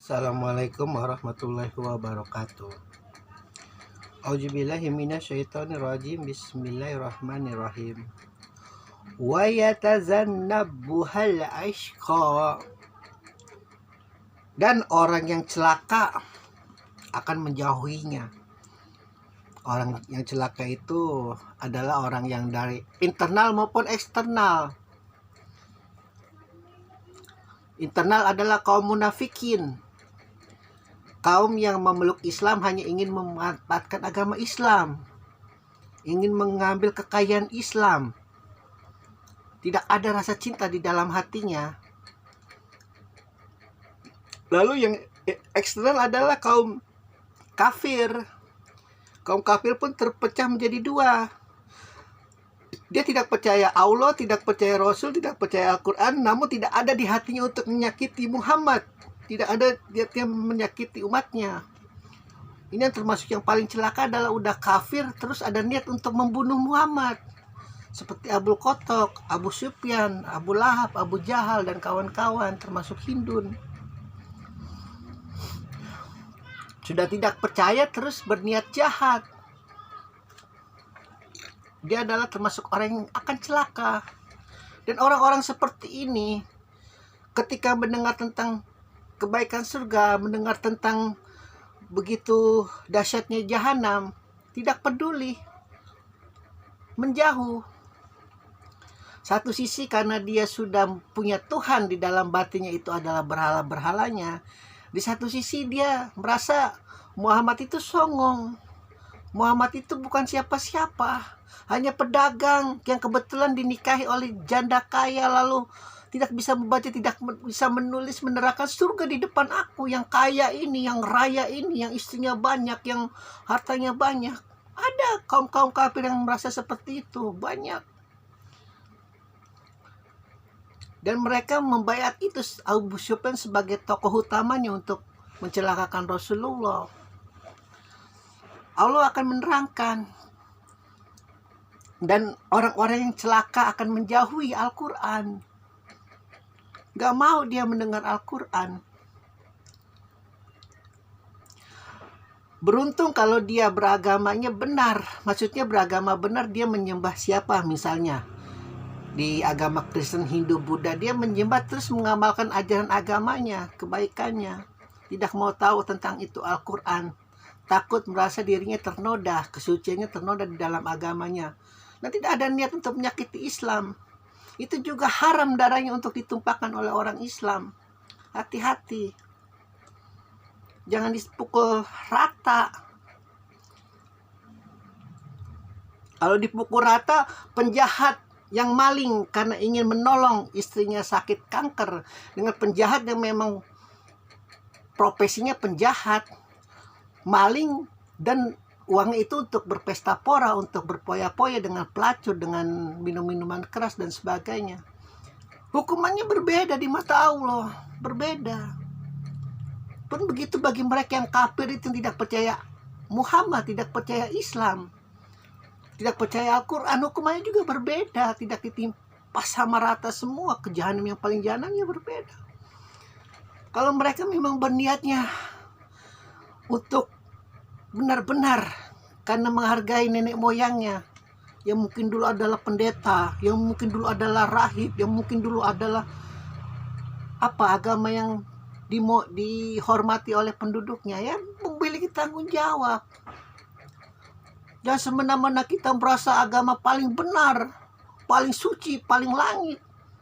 Assalamualaikum warahmatullahi wabarakatuh. Auzubillahi minasyaitonirrajim. Bismillahirrahmanirrahim. Wa yatazannabuhal ashqa. Dan orang yang celaka akan menjauhinya. Orang yang celaka itu adalah orang yang dari internal maupun eksternal. Internal adalah kaum munafikin. Kaum yang memeluk Islam hanya ingin memanfaatkan agama Islam, ingin mengambil kekayaan Islam. Tidak ada rasa cinta di dalam hatinya. Lalu yang eksternal adalah kaum kafir. Kaum kafir pun terpecah menjadi dua. Dia tidak percaya Allah, tidak percaya Rasul, tidak percaya Al-Quran, namun tidak ada di hatinya untuk menyakiti Muhammad. Tidak ada dia menyakiti umatnya. Ini yang termasuk yang paling celaka adalah udah kafir terus ada niat untuk membunuh Muhammad. Seperti Abu Kotok, Abu Sufyan, Abu Lahab, Abu Jahal dan kawan-kawan termasuk Hindun. Sudah tidak percaya terus berniat jahat. Dia adalah termasuk orang yang akan celaka. Dan orang-orang seperti ini ketika mendengar tentang kebaikan surga, mendengar tentang begitu dahsyatnya jahanam, tidak peduli, menjauh. Satu sisi karena dia sudah punya Tuhan di dalam batinnya itu adalah berhala-berhalanya. Di satu sisi dia merasa Muhammad itu songong. Muhammad itu bukan siapa-siapa, hanya pedagang yang kebetulan dinikahi oleh janda kaya, lalu tidak bisa membaca, tidak bisa menulis, menerangkan surga di depan aku yang kaya ini, yang raya ini, yang istrinya banyak, yang hartanya banyak. Ada kaum-kaum kafir yang merasa seperti itu, banyak. Dan mereka membayar itu Abu Sufyan sebagai tokoh utamanya untuk mencelakakan Rasulullah. Allah akan menerangkan. Dan orang-orang yang celaka akan menjauhi Al-Quran. Gak mau dia mendengar Al-Quran. Beruntung kalau dia beragamanya benar. Maksudnya beragama benar, dia menyembah siapa misalnya. Di agama Kristen, Hindu, Buddha, dia menyembah terus mengamalkan ajaran agamanya, kebaikannya. Tidak mau tahu tentang itu Al-Quran. Takut merasa dirinya ternoda, kesuciannya ternoda di dalam agamanya. Dan tidak ada niat untuk menyakiti Islam. Itu juga haram darahnya untuk ditumpahkan oleh orang Islam. Hati-hati. Jangan dipukul rata. Kalau dipukul rata, penjahat yang maling karena ingin menolong istrinya sakit kanker, dengan penjahat yang memang profesinya penjahat, maling, dan uangnya itu untuk berpesta pora, untuk berpoya-poya dengan pelacur, dengan minum-minuman keras dan sebagainya. Hukumannya berbeda di mata Allah, berbeda. Pun begitu bagi mereka yang kafir itu tidak percaya Muhammad, tidak percaya Islam, tidak percaya Al-Quran, hukumannya juga berbeda, tidak ditimpa sama rata semua. Ke jahanam yang paling jahanamnya berbeda. Kalau mereka memang berniatnya untuk benar-benar karena menghargai nenek moyangnya, yang mungkin dulu adalah pendeta, yang mungkin dulu adalah rahib, yang mungkin dulu adalah agama yang dihormati oleh penduduknya, ya memiliki tanggung jawab. Dan semena-mena kita merasa agama paling benar, paling suci, paling langit,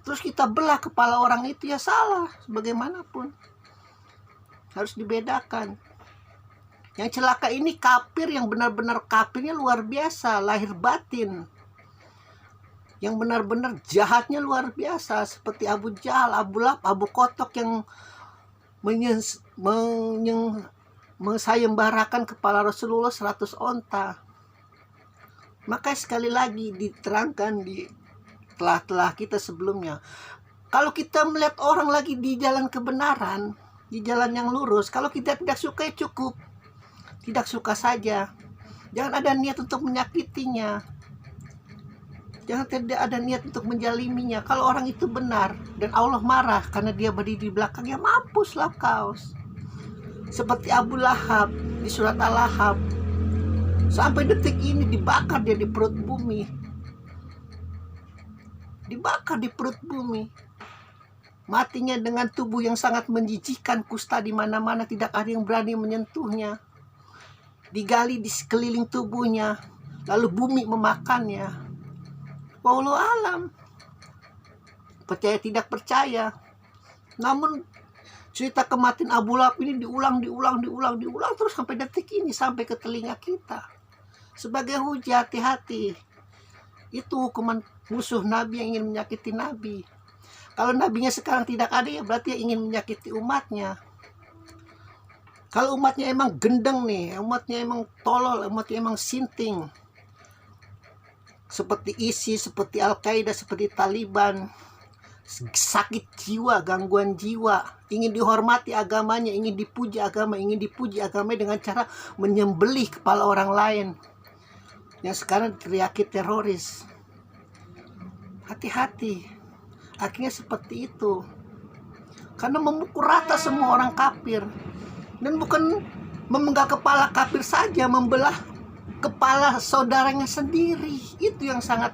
terus kita belah kepala orang itu, ya salah. Bagaimanapun harus dibedakan. Yang celaka ini kafir, yang benar-benar kafirnya luar biasa, lahir batin. Yang benar-benar jahatnya luar biasa, seperti Abu Jahal, Abu Lahab, Abu Kotok yang mensayembarakan kepala Rasulullah 100 onta. Maka sekali lagi diterangkan di telah kita sebelumnya, kalau kita melihat orang lagi di jalan kebenaran, di jalan yang lurus, kalau kita tidak suka ya cukup. Tidak suka saja. Jangan ada niat untuk menyakitinya. Jangan tidak ada niat untuk menjaliminya. Kalau orang itu benar dan Allah marah karena dia berdiri di belakangnya, mampuslah kau. seperti Abu Lahab di surat Al-Lahab. Sampai detik ini dibakar dia di perut bumi. Dibakar di perut bumi. Matinya dengan tubuh yang sangat menjijikkan, kusta di mana-mana, tidak ada yang berani menyentuhnya. Digali di sekeliling tubuhnya, lalu bumi memakannya. Wallahu alam. Percaya tidak percaya. Namun cerita kematian Abu Lahab ini diulang terus sampai detik ini, sampai ke telinga kita. Sebagai hujah, hati-hati. Itu hukuman musuh Nabi yang ingin menyakiti Nabi. Kalau nabinya sekarang tidak ada, ya berarti ingin menyakiti umatnya. Kalau umatnya emang gendeng nih, umatnya emang tolol, umatnya emang sinting, seperti ISIS, seperti Al-Qaeda, seperti Taliban, sakit jiwa, gangguan jiwa, ingin dihormati agamanya, ingin dipuji agamanya dengan cara menyembelih kepala orang lain, yang sekarang teriaki teroris. Hati-hati. Akhirnya seperti itu. Karena memukul rata semua orang kafir. Dan bukan memenggal kepala kafir saja, membelah kepala saudaranya sendiri. Itu yang sangat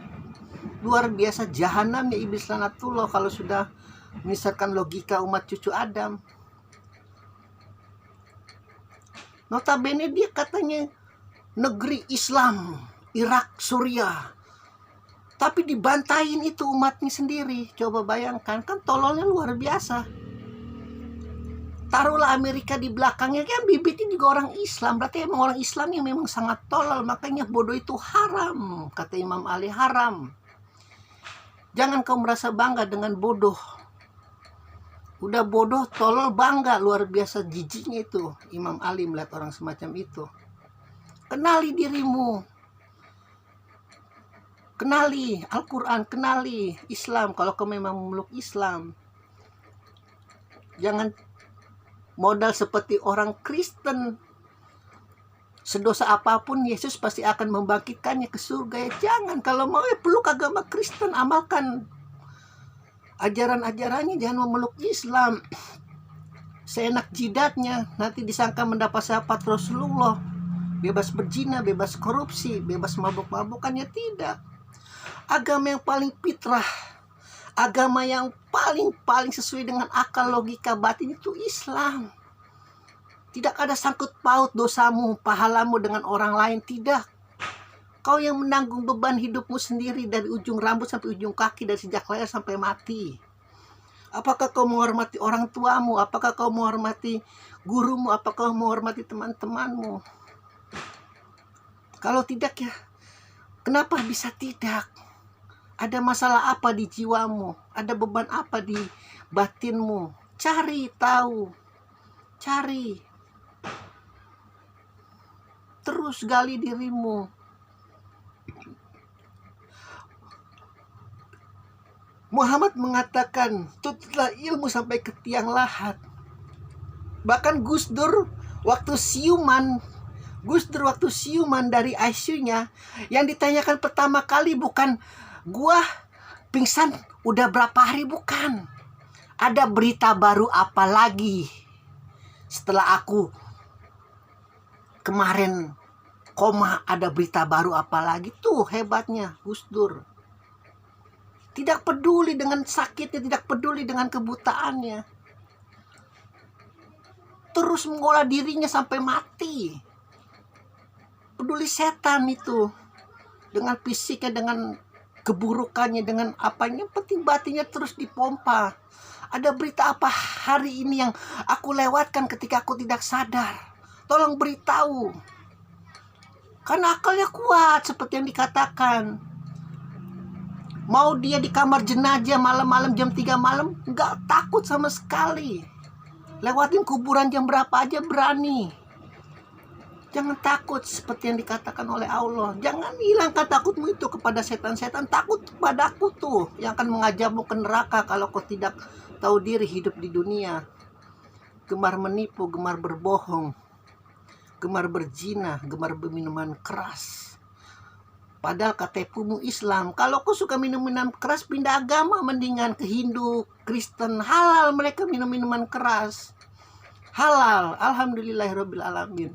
luar biasa jahanamnya iblis lanatullah kalau sudah misalkan logika umat cucu Adam. Notabene dia katanya negeri Islam, Irak, Suriah, tapi dibantahin itu umatnya sendiri. Coba bayangkan, kan tololnya luar biasa. Taruhlah Amerika di belakangnya, kan bibitnya juga orang Islam. Berarti emang orang Islam yang memang sangat tolol. Makanya bodoh itu haram, kata Imam Ali, haram. Jangan kau merasa bangga dengan bodoh. Udah bodoh, tolol, bangga. Luar biasa jijiknya itu Imam Ali melihat orang semacam itu. Kenali dirimu. Kenali Al-Quran, kenali Islam kalau kau memang memeluk Islam. Jangan modal seperti orang Kristen. Sedosa apapun Yesus pasti akan membangkitkannya ke surga. Ya jangan, kalau mau ya peluk agama Kristen, amalkan ajaran-ajarannya, jangan memeluk Islam. Seenak jidatnya, nanti disangka mendapat syafaat Rasulullah. Bebas berzina, bebas korupsi, bebas mabuk-mabukannya, tidak. Agama yang paling fitrah, agama yang paling sesuai dengan akal logika batin itu Islam. Tidak ada sangkut paut dosamu, pahalamu dengan orang lain, tidak. Kau yang menanggung beban hidupmu sendiri dari ujung rambut sampai ujung kaki, dari sejak lahir sampai mati. Apakah kau menghormati orang tuamu? Apakah kau menghormati gurumu? Apakah kau menghormati teman-temanmu? Kalau tidak, ya kenapa bisa tidak? Ada masalah apa di jiwamu? Ada beban apa di batinmu? Cari tahu. Cari. Terus gali dirimu. Muhammad mengatakan, tutuplah ilmu sampai ke tiang lahat. Bahkan Gus Dur waktu siuman dari ICU-nya, yang ditanyakan pertama kali bukan gua pingsan udah berapa hari, bukan. Ada berita baru apa lagi setelah aku kemarin koma, ada berita baru apa lagi? Tuh hebatnya Gus Dur. Tidak peduli dengan sakitnya, tidak peduli dengan kebutaannya. Terus mengolah dirinya sampai mati. Peduli setan itu. Dengan fisiknya, dengan keburukannya, dengan apanya, penting batinnya terus dipompa. Ada berita apa hari ini yang aku lewatkan ketika aku tidak sadar? Tolong beritahu. Karena akalnya kuat seperti yang dikatakan. Mau dia di kamar jenazah malam-malam jam 3 malam, nggak takut sama sekali. Lewatin kuburan jam berapa aja berani. Jangan takut seperti yang dikatakan oleh Allah. Jangan hilangkan takutmu itu kepada setan-setan. Takut kepada aku tuh yang akan mengajakmu ke neraka kalau kau tidak tahu diri hidup di dunia. Gemar menipu, gemar berbohong, gemar berzina, gemar berminuman keras. Padahal KTP-mu Islam. Kalau kau suka minum-minuman keras, pindah agama mendingan ke Hindu, Kristen. Halal mereka minum minuman keras. halal, alhamdulillahirabbil alamin.